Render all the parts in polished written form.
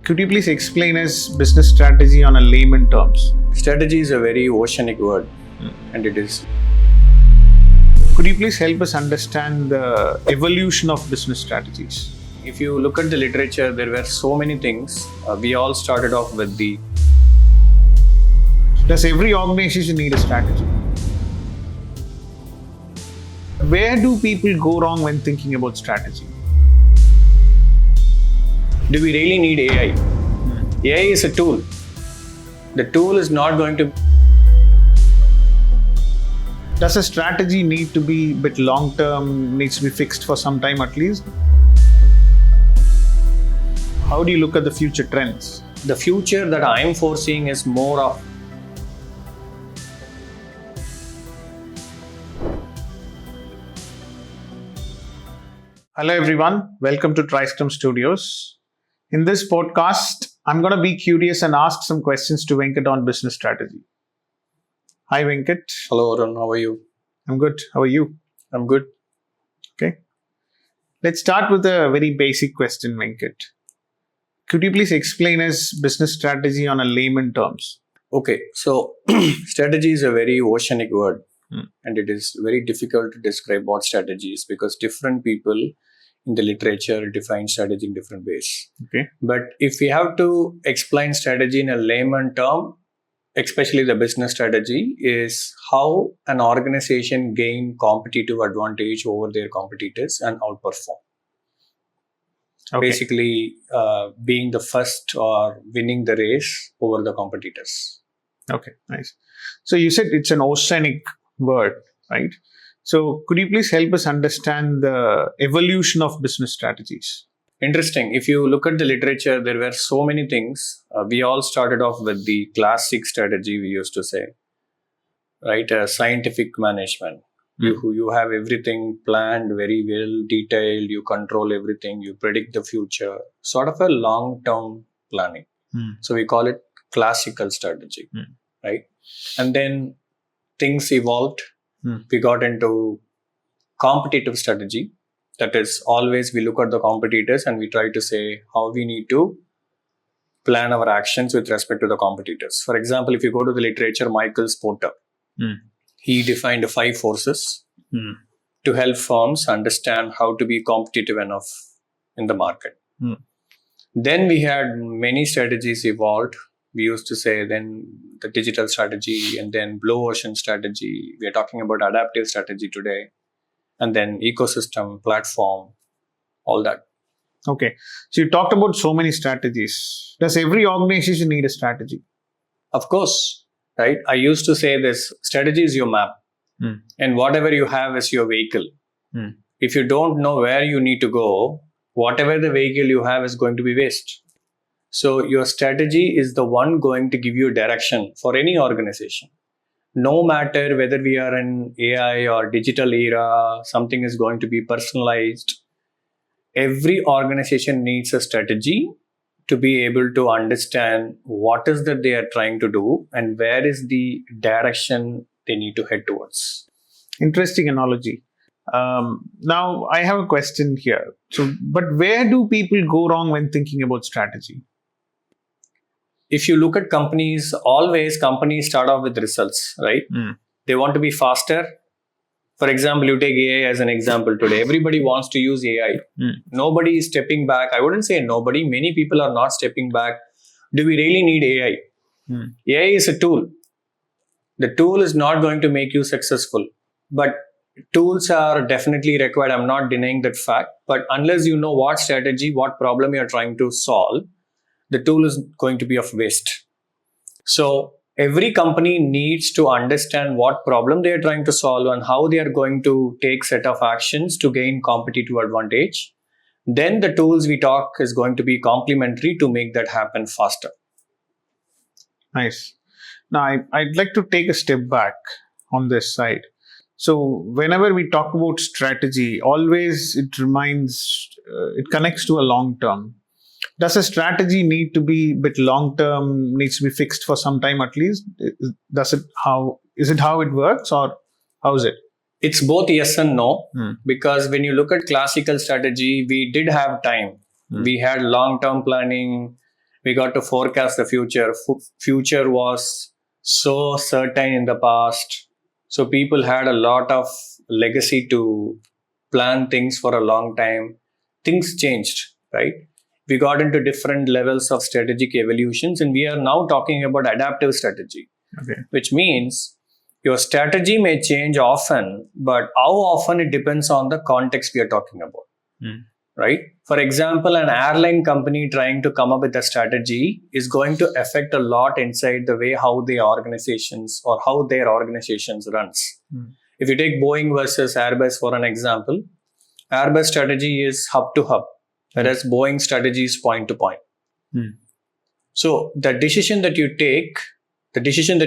Could you please explain us business strategy on a layman terms? Strategy is a very oceanic word, and it is. Could you please help us understand the evolution of business strategies? If you look at the literature, there were so many things. We all started off with the. Does every organization need a strategy? Where do people go wrong when thinking about strategy? Do we really need AI? AI is a tool. The tool is not going to. Does a strategy need to be a bit long term, needs to be fixed for some time at least? How do you look at the future trends? The future that I am foreseeing is more of. Hello everyone, welcome to Tristem Studios. In this podcast, I'm going to be curious and ask some questions to Venkat on business strategy. Hi Venkat. Hello Arun, how are you? I'm good. How are you? I'm good. Okay. Let's start with a very basic question, Venkat. Could you please explain us business strategy on a layman terms? Okay, so strategy is a very oceanic word, and it is very difficult to describe what strategy is because different people in the literature define strategy in different ways. Okay. But if we have to explain strategy in a layman term, especially the business strategy, is how an organization gain competitive advantage over their competitors and outperform. Okay. Basically, being the first or winning the race over the competitors. Okay, nice. So you said it's an oceanic word, right? So could you please help us understand the evolution of business strategies? Interesting. If you look at the literature, there were so many things. We all started off with the classic strategy, we used to say, right? Scientific management. You have everything planned very well, detailed, you control everything, you predict the future, sort of a long-term planning. So we call it classical strategy, right? And then things evolved. We got into competitive strategy. That is, always we look at the competitors and we try to say how we need to plan our actions with respect to the competitors. For example, if you go to the literature, Michael Porter, he defined 5 forces to help firms understand how to be competitive enough in the market. Then we had many strategies evolved. We used to say then the digital strategy and then blue ocean strategy. We are talking about adaptive strategy today. And then ecosystem, platform, all that. Okay. So you talked about so many strategies. Does every organization need a strategy? Of course, right? I used to say this, strategy is your map. And whatever you have is your vehicle. If you don't know where you need to go, whatever the vehicle you have is going to be waste. So your strategy is the one going to give you direction for any organization. No matter whether we are in AI or digital era, something is going to be personalized. Every organization needs a strategy to be able to understand what is that they are trying to do and where is the direction they need to head towards. Interesting analogy. Now, I have a question here. But where do people go wrong when thinking about strategy? If you look at companies, always companies start off with results, right? They want to be faster. For example, you take AI as an example today. Everybody wants to use AI. Nobody is stepping back. I wouldn't say nobody. Many people are not stepping back. Do we really need AI? AI is a tool. The tool is not going to make you successful. But tools are definitely required. I'm not denying that fact. But unless you know what strategy, what problem you're trying to solve, the tool is going to be of waste. So every company needs to understand what problem they are trying to solve and how they are going to take set of actions to gain competitive advantage. Then the tools we talk is going to be complementary to make that happen faster. Nice. Now, I'd like to take a step back on this side. So whenever we talk about strategy, always it connects to a long term. Does a strategy need to be a bit long term, needs to be fixed for some time at least? Is it how it works or how is it? It's both yes and no, because when you look at classical strategy, we did have time. We had long-term planning. We got to forecast the future. Future was so certain in the past. So people had a lot of legacy to plan things for a long time. Things changed, right? We got into different levels of strategic evolutions, and we are now talking about adaptive strategy, Okay. which means your strategy may change often, but how often it depends on the context we are talking about. Right? For example, an airline company trying to come up with a strategy is going to affect a lot inside the way how their organizations runs. If you take Boeing versus Airbus for an example, Airbus strategy is hub to hub, whereas Boeing strategy is point to point. So the decision that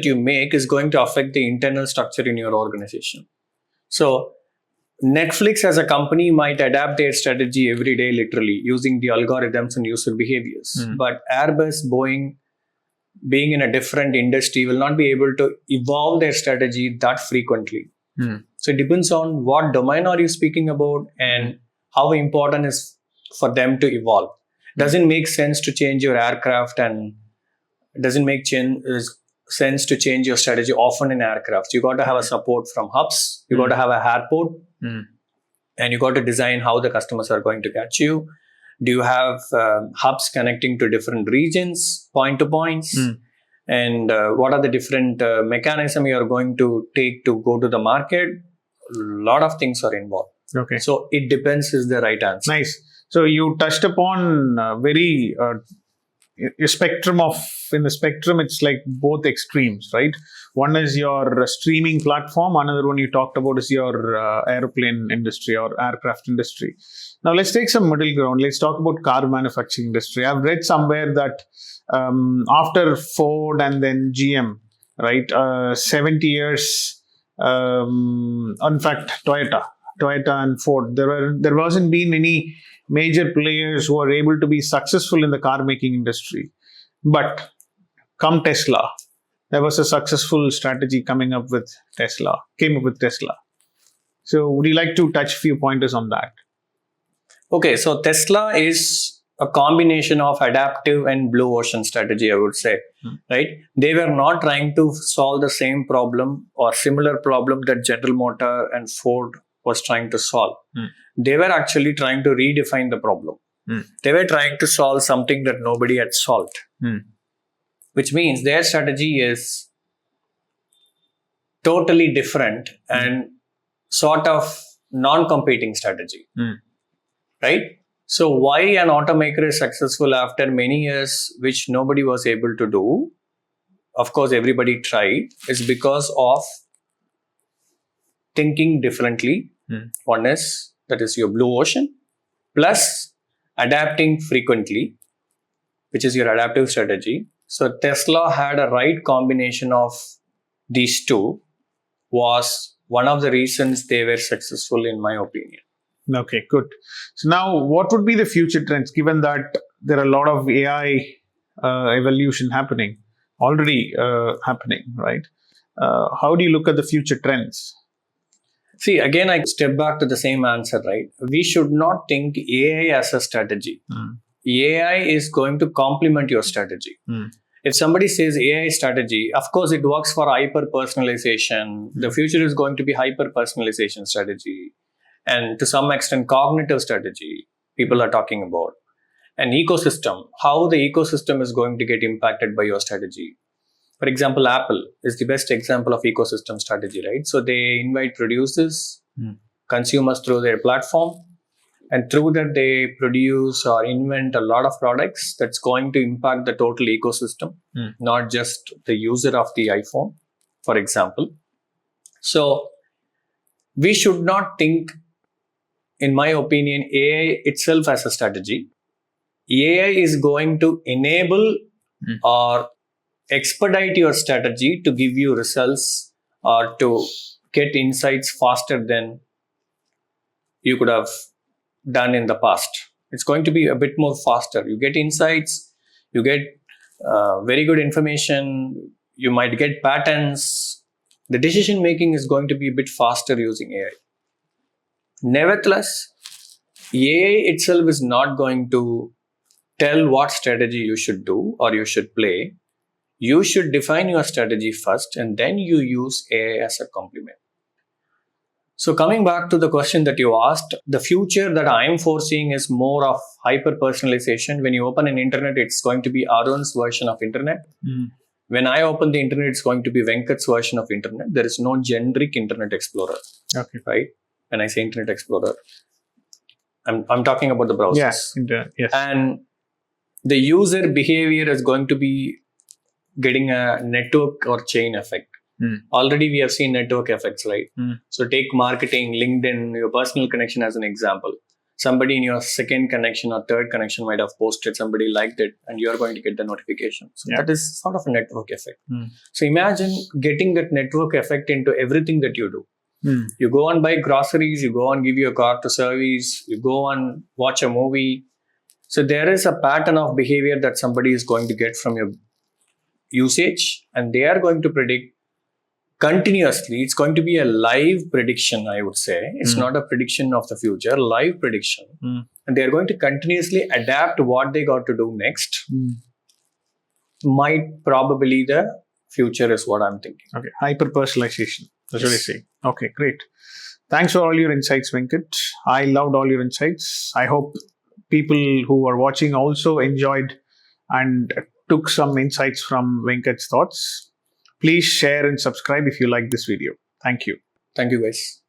you make is going to affect the internal structure in your organization. So Netflix as a company might adapt their strategy every day, literally, using the algorithms and user behaviors. But Airbus, Boeing, being in a different industry, will not be able to evolve their strategy that frequently. So it depends on what domain are you speaking about and how important is for them to evolve. Doesn't make sense to change your aircraft, and doesn't make sense to change your strategy often in aircraft. You got to have a support from hubs. You got to have a airport, and you got to design how the customers are going to catch you. Do you have hubs connecting to different regions, point to points? And what are the different mechanism you are going to take to go to the market? A lot of things are involved. Okay. So it depends is the right answer. Nice. So you touched upon very a spectrum of, in the spectrum, it's like both extremes, right? One is your streaming platform. Another one you talked about is your airplane industry or aircraft industry. Now let's take some middle ground. Let's talk about car manufacturing industry. I've read somewhere that after Ford and then GM, right, 70 years, in fact, Toyota and Ford, there wasn't been any major players who are able to be successful in the car making industry. But come Tesla, there was a successful strategy came up with Tesla. So would you like to touch a few pointers on that? Okay, so Tesla is a combination of adaptive and blue ocean strategy, I would say, right? They were not trying to solve the same problem or similar problem that General Motors and Ford was trying to solve. They were actually trying to redefine the problem. They were trying to solve something that nobody had solved, which means their strategy is totally different and sort of non-competing strategy, right? So why an automaker is successful after many years, which nobody was able to do, of course everybody tried, is because of thinking differently. One is, that is your blue ocean, plus adapting frequently, which is your adaptive strategy. So Tesla had a right combination of these two, was one of the reasons they were successful, in my opinion. Okay, good. So now what would be the future trends, given that there are a lot of AI evolution already happening, right? How do you look at the future trends? See, again, I step back to the same answer, right? We should not think AI as a strategy. AI is going to complement your strategy. If somebody says AI strategy, of course, it works for hyper-personalization. The future is going to be hyper-personalization strategy. And to some extent, cognitive strategy, people are talking about. An ecosystem, how the ecosystem is going to get impacted by your strategy. For example, Apple is the best example of ecosystem strategy, right? So they invite producers, consumers through their platform, and through that they produce or invent a lot of products that's going to impact the total ecosystem, not just the user of the iPhone, for example. So we should not think, in my opinion, AI itself as a strategy. AI is going to enable or expedite your strategy to give you results or to get insights faster than you could have done in the past. It's going to be a bit more faster. You get insights, you get very good information, you might get patterns. The decision making is going to be a bit faster using AI. Nevertheless, AI itself is not going to tell what strategy you should do or you should play, you should define your strategy first and then you use AI as a complement. So coming back to the question that you asked, the future that I'm foreseeing is more of hyper personalization. When you open an internet, it's going to be Arun's version of internet. When I open the internet, it's going to be Venkat's version of internet. There is no generic internet explorer. Okay. Right? When I say internet explorer, I'm talking about the browsers. Yes. And the user behavior is going to be getting a network or chain effect. Already we have seen network effects, right? So take marketing, LinkedIn, your personal connection as an example. Somebody in your second connection or third connection might have posted, somebody liked it, and you're going to get the notification. So that is sort of a network effect. So imagine getting that network effect into everything that you do. You go and buy groceries, you go and give your car to service, you go and watch a movie. So there is a pattern of behavior that somebody is going to get from your usage, and they are going to predict continuously. It's going to be a live prediction, I would say. It's not a prediction of the future, live prediction. And they're going to continuously adapt what they got to do next. Might probably the future is what I'm thinking. Okay, hyper personalization. That's what I say. Okay, great. Thanks for all your insights, Venkat. I loved all your insights. I hope people who are watching also enjoyed and took some insights from Venkat's thoughts. Please share and subscribe if you like this video. Thank you. Thank you, guys.